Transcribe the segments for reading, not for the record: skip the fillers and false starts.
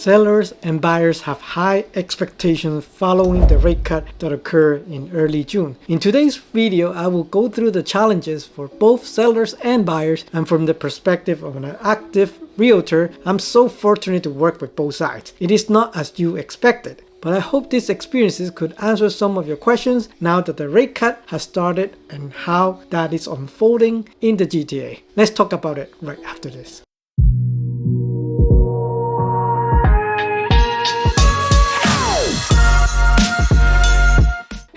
Sellers and buyers have high expectations following the rate cut that occurred in early June. In today's video, I will go through the challenges for both sellers and buyers, and from the perspective of an active realtor, I'm so fortunate to work with both sides. It is not as you expected, but I hope these experiences could answer some of your questions now that the rate cut has started and how that is unfolding in the GTA. Let's talk about it right after this.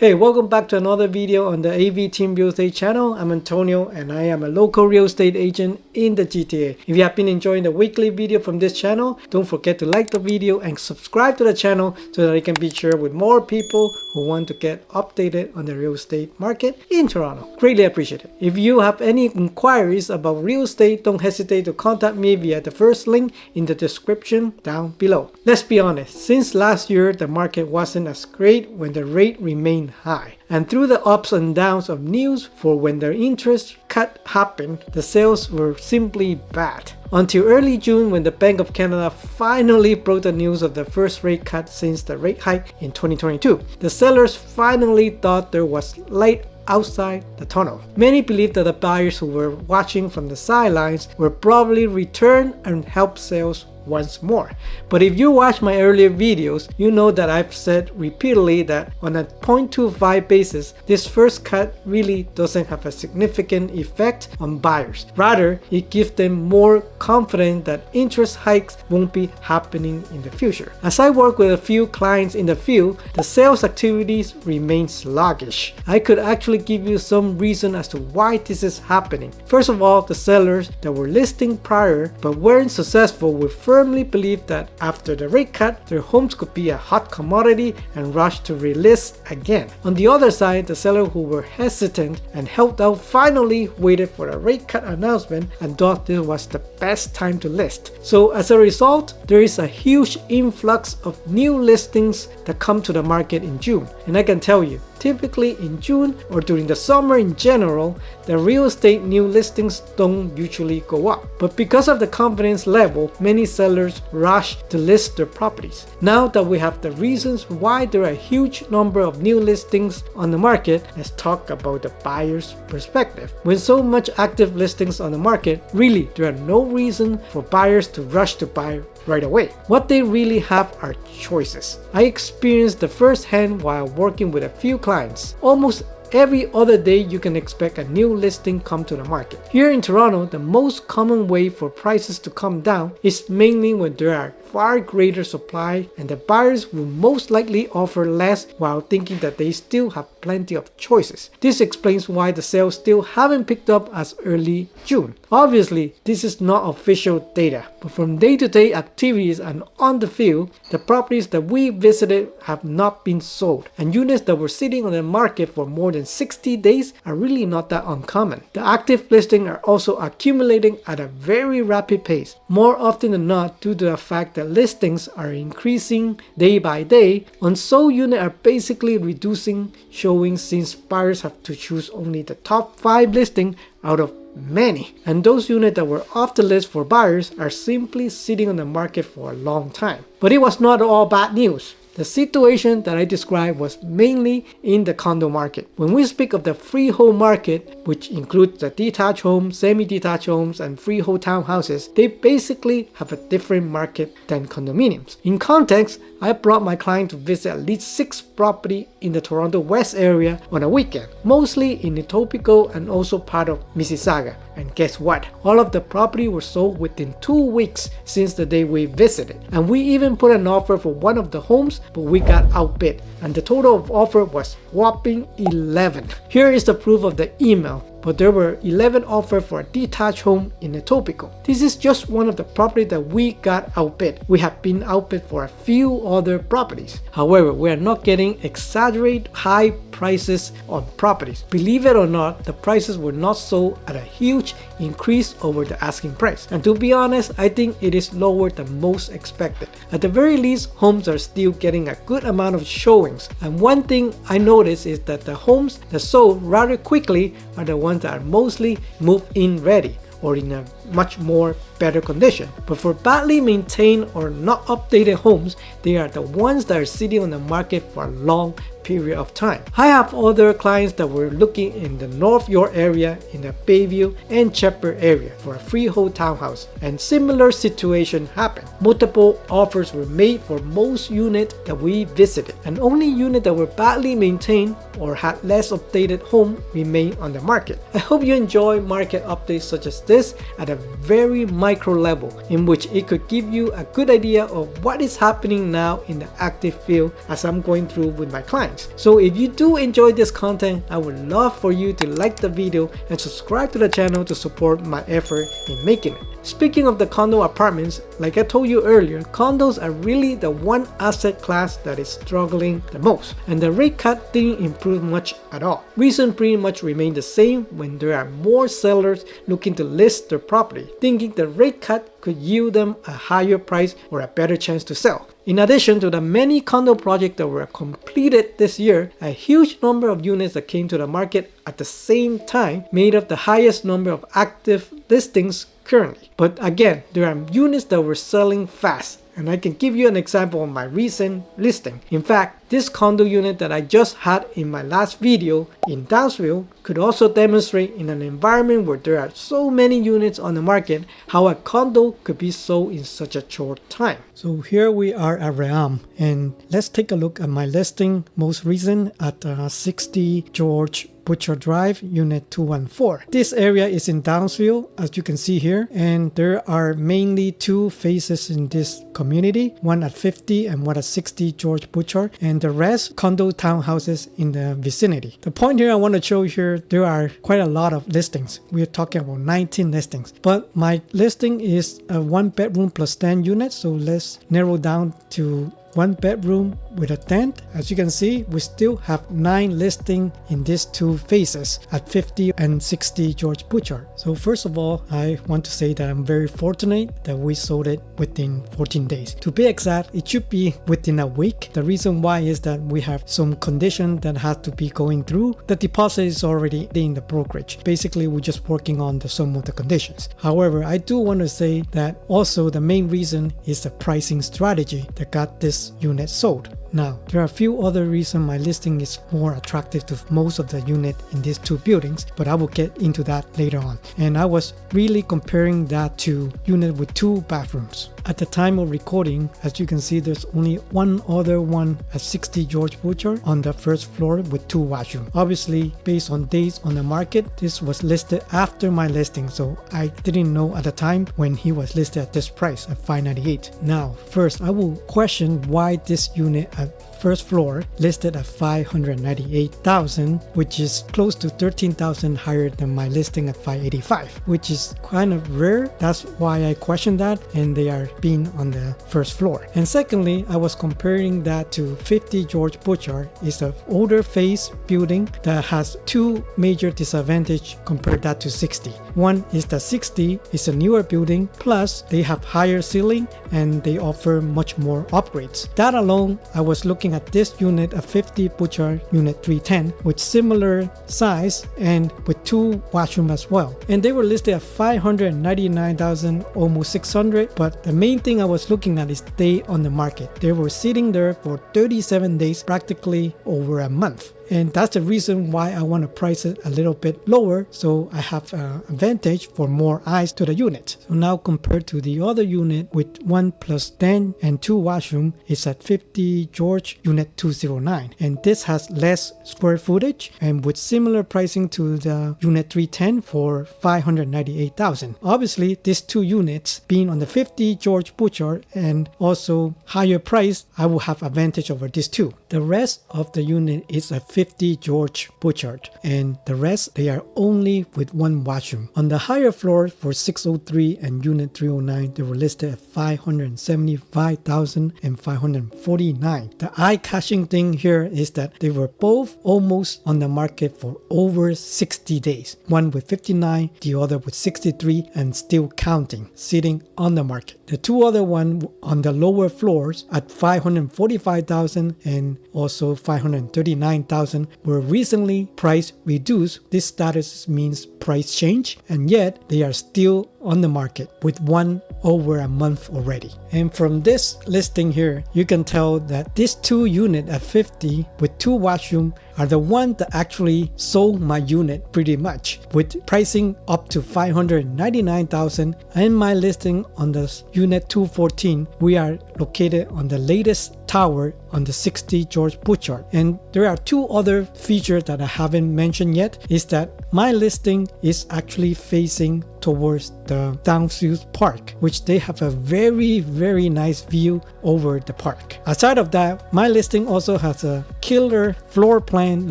Hey, welcome back to another video on the AV Team Real Estate channel. I'm Antonio and I am a local real estate agent in the GTA. If you have been enjoying the weekly video from this channel, don't forget to like the video and subscribe to the channel so that I can be shared with more people who want to get updated on the real estate market in Toronto. Greatly appreciate it. If you have any inquiries about real estate, don't hesitate to contact me via the first link in the description down below. Let's be honest, since last year the market wasn't as great when the rate remained high. And through the ups and downs of news for when the interest cut happened, the sales were simply bad. Until early June, when the Bank of Canada finally broke the news of the first rate cut since the rate hike in 2022. The sellers finally thought there was light outside the tunnel. Many believe that the buyers who were watching from the sidelines will probably return and help sales once more. But if you watch my earlier videos, you know that I've said repeatedly that on a 0.25 basis, this first cut really doesn't have a significant effect on buyers. Rather, it gives them more confidence that interest hikes won't be happening in the future. As I work with a few clients in the field, the sales activities remain sluggish. I could actually give you some reason as to why this is happening. First of all, the sellers that were listing prior but weren't successful will firmly believe that after the rate cut, their homes could be a hot commodity and rush to relist again. On the other side, the sellers who were hesitant and held out finally waited for a rate cut announcement and thought this was the best time to list. So as a result, there is a huge influx of new listings that come to the market in June. And I can tell you, typically in June or during the summer in general, the real estate new listings don't usually go up. But because of the confidence level, many sellers rush to list their properties. Now that we have the reasons why there are a huge number of new listings on the market, let's talk about the buyer's perspective. With so much active listings on the market, really there are no reason for buyers to rush to buy right away. What they really have are choices. I experienced the first hand while working with a few clients. Almost every other day you can expect a new listing come to the market. Here in Toronto, the most common way for prices to come down is mainly when there are far greater supply and the buyers will most likely offer less while thinking that they still have plenty of choices. This explains why the sales still haven't picked up as early June. Obviously, this is not official data, but from day-to-day activities and on the field, the properties that we visited have not been sold, and units that were sitting on the market for more than 60 days are really not that uncommon. The active listings are also accumulating at a very rapid pace, more often than not due to the fact that listings are increasing day by day. Unsold units are basically reducing showings since buyers have to choose only the top 5 listings out of many, and those units that were off the list for buyers are simply sitting on the market for a long time. But it was not all bad news. The situation that I described was mainly in the condo market. When we speak of the freehold market, which includes the detached homes, semi-detached homes, and freehold townhouses, they basically have a different market than condominiums. In context, I brought my client to visit at least 6 properties in the Toronto West area on a weekend, mostly in Etobicoke and also part of Mississauga. And guess what? All of the property were sold within 2 weeks since the day we visited. And we even put an offer for one of the homes, but we got outbid. And the total of offer was whopping 11. Here is the proof of the email. But there were 11 offers for a detached home in Etobicoke. This is just one of the properties that we got outbid. We have been outbid for a few other properties. However, we are not getting exaggerated high prices on properties. Believe it or not, the prices were not sold at a huge increase over the asking price. And to be honest, I think it is lower than most expected. At the very least, homes are still getting a good amount of showings. And one thing I noticed is that the homes that sold rather quickly are the ones that are mostly move-in ready, or in a much more better condition. But for badly maintained or not updated homes, they are the ones that are sitting on the market for a long period of time. I have other clients that were looking in the North York area, in the Bayview and Shepherd area for a freehold townhouse, and similar situation happened. Multiple offers were made for most units that we visited, and only units that were badly maintained or had less updated home remain on the market. I hope you enjoy market updates such as this at a very micro level, in which it could give you a good idea of what is happening now in the active field as I'm going through with my clients. So if you do enjoy this content, I would love for you to like the video and subscribe to the channel to support my effort in making it. Speaking of the condo apartments, like I told you earlier, condos are really the one asset class that is struggling the most, and the rate cut didn't improve much at all. Reason pretty much remained the same when there are more sellers looking to list their property, thinking the rate cut could yield them a higher price or a better chance to sell. In addition to the many condo projects that were completed this year, a huge number of units that came to the market at the same time made up the highest number of active listings currently. But again, there are units that were selling fast, and I can give you an example of my recent listing. In fact, this condo unit that I just had in my last video in Downsville could also demonstrate in an environment where there are so many units on the market how a condo could be sold in such a short time. So here we are at Ream, and let's take a look at my listing most recent at 60 George Butcher Drive, Unit 214. This area is in Downsville, as you can see here, and there are mainly two phases in this community, one at 50 and one at 60 George Butcher, and the rest condo townhouses in the vicinity. The point here I want to show here, there are quite a lot of listings. We're talking about 19 listings, but my listing is a 1 bedroom plus 10 units, so let's narrow down to 1 bedroom with a tent. As you can see, we still have 9 listings in these two phases at 50 and 60 George Butcher. So first of all, I want to say that I'm very fortunate that we sold it within 14 days. To be exact, it should be within a week. The reason why is that we have some condition that has to be going through. The deposit is already in the brokerage. Basically, we're just working on some of the conditions. However, I do want to say that also the main reason is the pricing strategy that got this unit sold. Now, there are a few other reasons my listing is more attractive to most of the unit in these two buildings, but I will get into that later on. And I was really comparing that to unit with 2 bathrooms. At the time of recording, as you can see, there's only one other one at 60 George Butcher on the first floor with 2 washrooms. Obviously, based on days on the market, this was listed after my listing, so I didn't know at the time when he was listed at this price at $598. Now, first, I will question why this unit at first floor listed at $598,000, which is close to $13,000 higher than my listing at $585, which is kind of rare. That's why I questioned that, and they are being on the first floor. And secondly, I was comparing that to 50 George Butcher. It's an older phase building that has 2 major disadvantages compared that to 60. One is that 60 is a newer building, plus they have higher ceiling and they offer much more upgrades. That alone, I was looking at this unit, a 50 Butcher Unit 310 with similar size and with 2 washrooms as well. And they were listed at $599,000, almost $600, but the main thing I was looking at is they on the market. They were sitting there for 37 days, practically over a month. And that's the reason why I want to price it a little bit lower, so I have an advantage for more eyes to the unit. So now compared to the other unit with 1 plus 10 and 2 washroom, it's at 50 George Unit 209, and this has less square footage and with similar pricing to the Unit 310 for $598,000. Obviously, these 2 units being on the 50 George Butcher and also higher price, I will have advantage over these 2. The rest of the unit is a 50 George Butcher, and the rest they are only with 1 washroom. On the higher floor for 603 and Unit 309, they were listed at $575,000 and $549. The eye-catching thing here is that they were both almost on the market for over 60 days. One with 59, the other with 63, and still counting, sitting on the market. The 2 other ones on the lower floors at $545,000 and also $539,000 170,000 were recently price reduced. This status means price change, and yet they are still on the market with one over a month already. And from this listing here, you can tell that this 2 unit at 50 with 2 washroom are the one that actually sold my unit pretty much, with pricing up to 599,000. And my listing on the unit 214, we are located on the latest tower on the 60 George Butchart. And there are 2 other features that I haven't mentioned yet, is that my listing is actually facing towards the Downfield Park, which they have a very nice view over the park. Aside of that, my listing also has a killer floor plan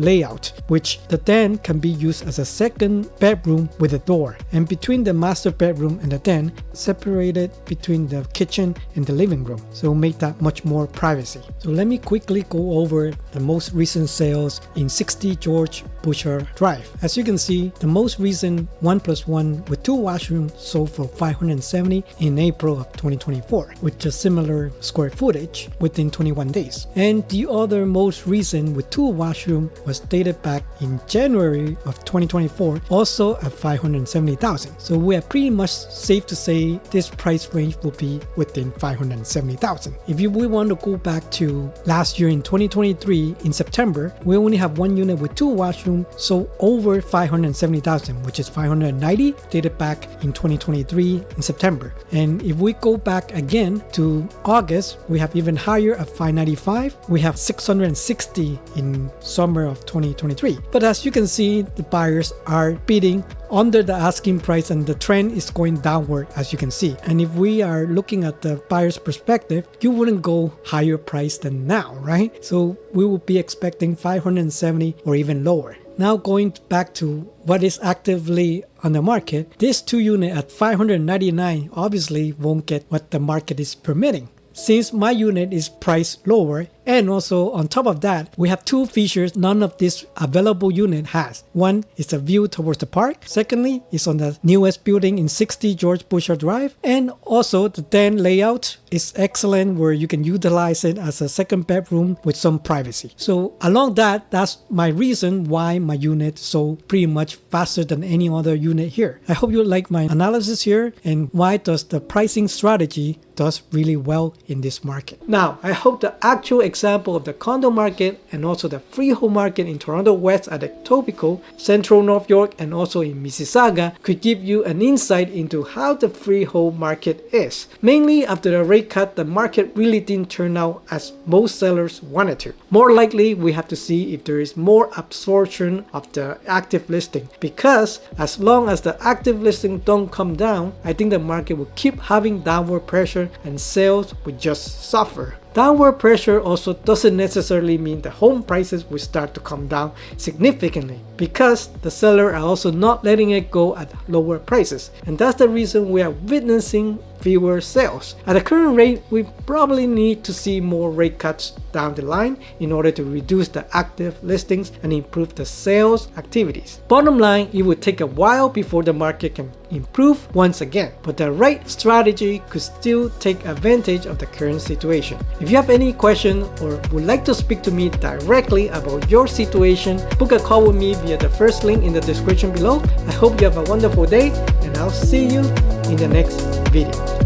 layout, which the den can be used as a second bedroom with a door, and between the master bedroom and the den, separated between the kitchen and the living room, so make that much more privacy. So let me quickly go over the most recent sales in 60 George Butchart Drive. As you can see, the most recent 1+1 with 2 washrooms sold for 570 in April of 2024, with a similar square footage within 21 days. And the other most recent with 2 washrooms was dated back in January of 2024, also at 570,000. So we are pretty much safe to say this price range will be within 570,000. If we want to go back to last year in 2023, in September, we only have 1 unit with 2 washrooms sold over 570,000, which is 590, dated back in 2023 in September. And if we go back again to August, we have even higher at 595. We have 660 in summer of 2023. But as you can see, the buyers are bidding under the asking price, and the trend is going downward, as you can see. And if we are looking at the buyer's perspective, you wouldn't go higher price than now, right? So we will be expecting 570 or even lower. Now going back to what is actively on the market, this 2 unit at 599 obviously won't get what the market is permitting, since my unit is priced lower. And also on top of that, we have 2 features none of this available unit has. One is a view towards the park. Secondly, is on the newest building in 60 George Butchart Drive. And also the den layout is excellent, where you can utilize it as a second bedroom with some privacy. So along that, that's my reason why my unit sold pretty much faster than any other unit here. I hope you like my analysis here and why does the pricing strategy does really well in this market. Now, I hope the actual example of the condo market and also the freehold market in Toronto West at Etobicoke, Central North York, and also in Mississauga could give you an insight into how the freehold market is. Mainly after the rate cut, the market really didn't turn out as most sellers wanted to. More likely, we have to see if there is more absorption of the active listing, because as long as the active listing don't come down, I think the market will keep having downward pressure and sales will just suffer. Downward pressure also doesn't necessarily mean the home prices will start to come down significantly, because the seller are also not letting it go at lower prices, and that's the reason we are witnessing fewer sales. At the current rate, we probably need to see more rate cuts down the line in order to reduce the active listings and improve the sales activities. Bottom line, it would take a while before the market can improve once again, but the right strategy could still take advantage of the current situation. If you have any question or would like to speak to me directly about your situation, book a call with me via the first link in the description below. I hope you have a wonderful day, and I'll see you in the next video.